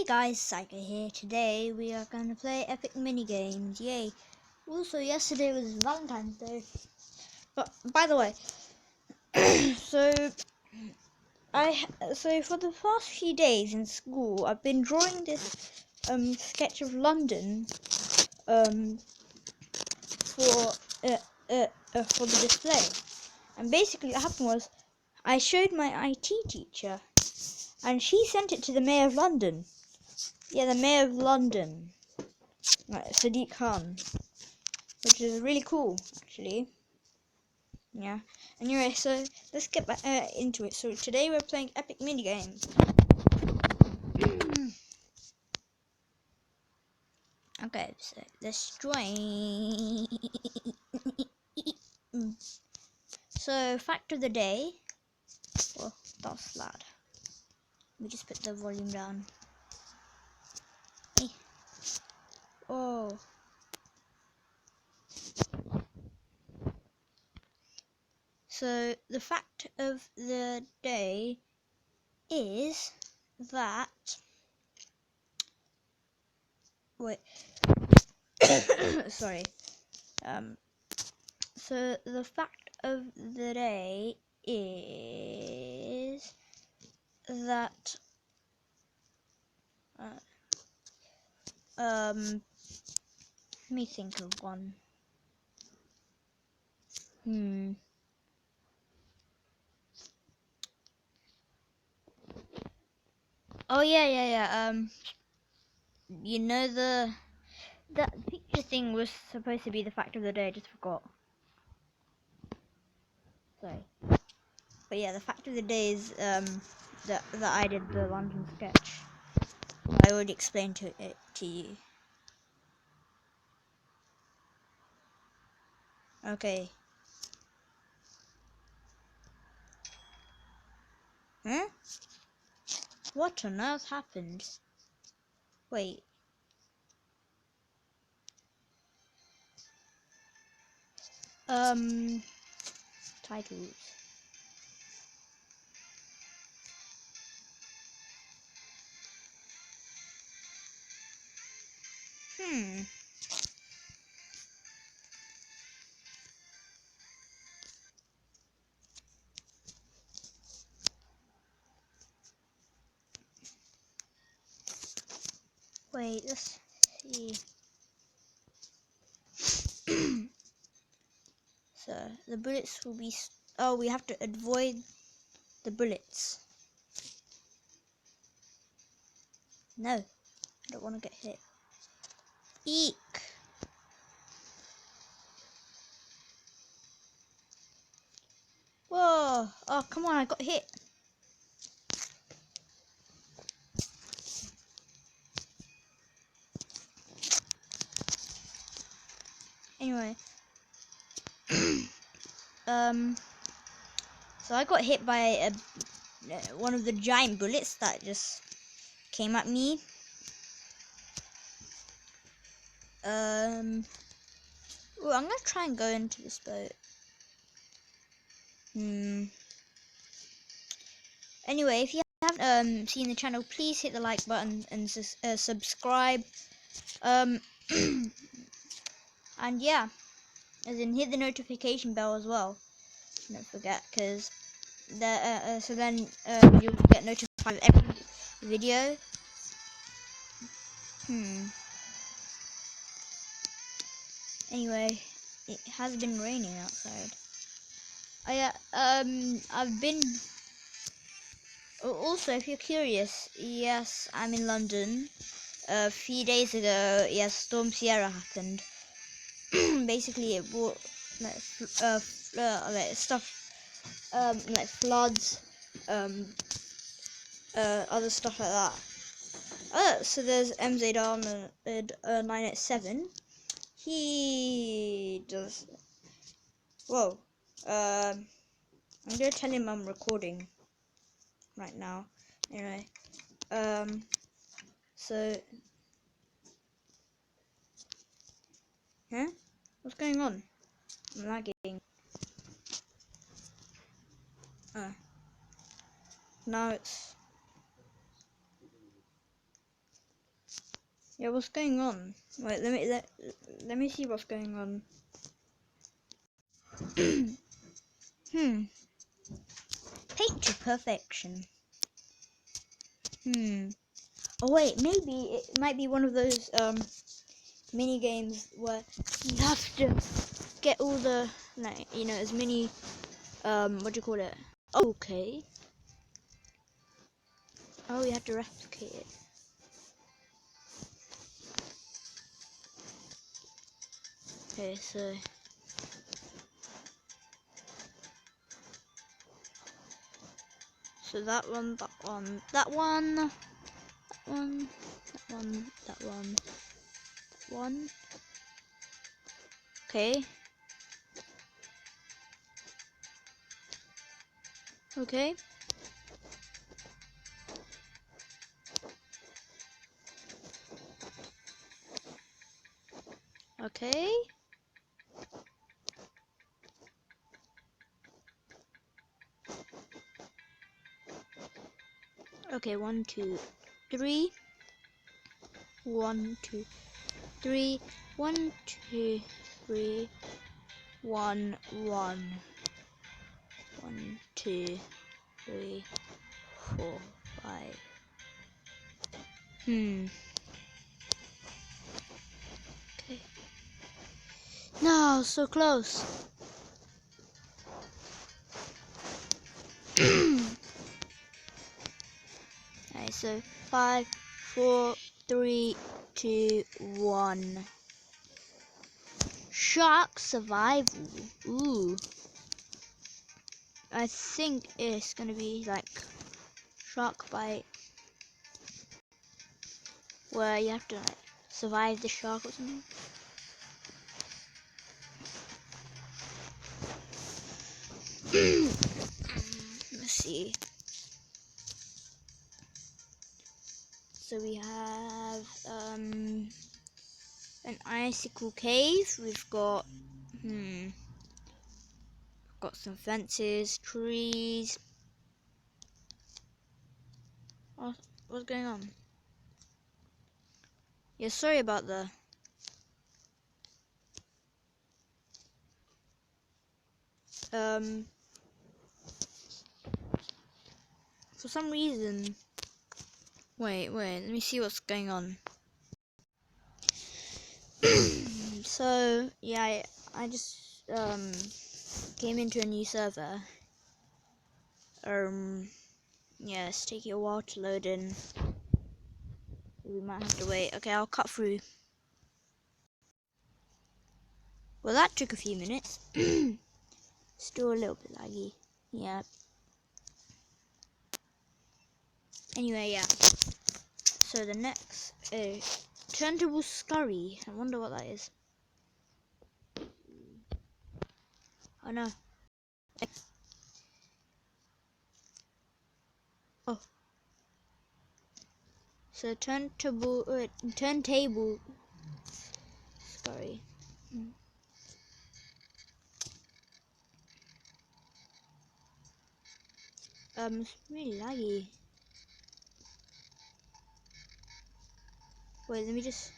Hey guys, Psycho here. Today we are going to play epic minigames. Yay. Also, yesterday was Valentine's Day. But by the way, so for the past few days in school, I've been drawing this sketch of London for the display. And basically what happened was I showed my IT teacher and she sent it to the Mayor of London. Yeah, the Mayor of London, Sadiq Khan, which is really cool, actually. Yeah. Anyway, so let's get back into it. So today we're playing epic minigames. Okay, so let's join. So fact of the day. Well, that's loud. We just put the volume down. Hey. Oh. So the fact of the day is that. Wait. Sorry. So the fact of the day is that let me think of one. Oh yeah. You know that picture thing was supposed to be the fact of the day. I just forgot. Sorry. But yeah, the fact of the day is that I did the London sketch. I already explained it to you. Okay. Huh? What on earth happened? Wait. Titles. Wait, let's see. So the bullets will be. Oh, we have to avoid the bullets. No, I don't want to get hit. Eek. Whoa! Oh, come on! I got hit. Anyway, so I got hit by one of the giant bullets that just came at me. Ooh, I'm gonna try and go into this boat. Anyway, if you haven't seen the channel, please hit the like button and subscribe. And yeah, as in hit the notification bell as well. Don't forget, because so then you'll get notified of every video. Anyway, it has been raining outside. I've been. Also, if you're curious, yes, I'm in London. A few days ago, yes, Storm Sierra happened. Basically, it brought like stuff, like floods, other stuff like that. So there's MZ Armored 987. He does. Whoa. I'm gonna tell him I'm recording right now. Anyway. So. Huh? What's going on? I'm lagging. Now it's. Yeah, what's going on? Wait, let me see what's going on. Paint to perfection. Oh wait, maybe it might be one of those mini games where you have to get all the, like, you know, as many what do you call it? Okay. Oh, you have to replicate it. Okay, so that one, that one, that one, that one, that one, that one, that one. Okay. Okay. Okay. Okay, 1, 2, 3. 1, 2, 3. 1, 2, 3. 1, 1. 1, 2, 3, 4, 5. Okay. No, so close. Okay, so 5, 4, 3, 2, 1. Shark survival. Ooh. I think it's gonna be like shark bite, where you have to like survive the shark or something. Let's see. So we have an icicle cave. We've got some fences, trees. Oh, what's going on? Yeah, sorry about the for some reason. Wait, let me see what's going on. So yeah, I just came into a new server. Yeah, it's taking a while to load in. We might have to wait. Okay, I'll cut through. Well, that took a few minutes. Still a little bit laggy. Yeah. Anyway, yeah. So the next is turntable scurry. I wonder what that is. Oh no. Oh. So turntable scurry. It's really laggy. Wait, let me just.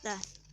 There.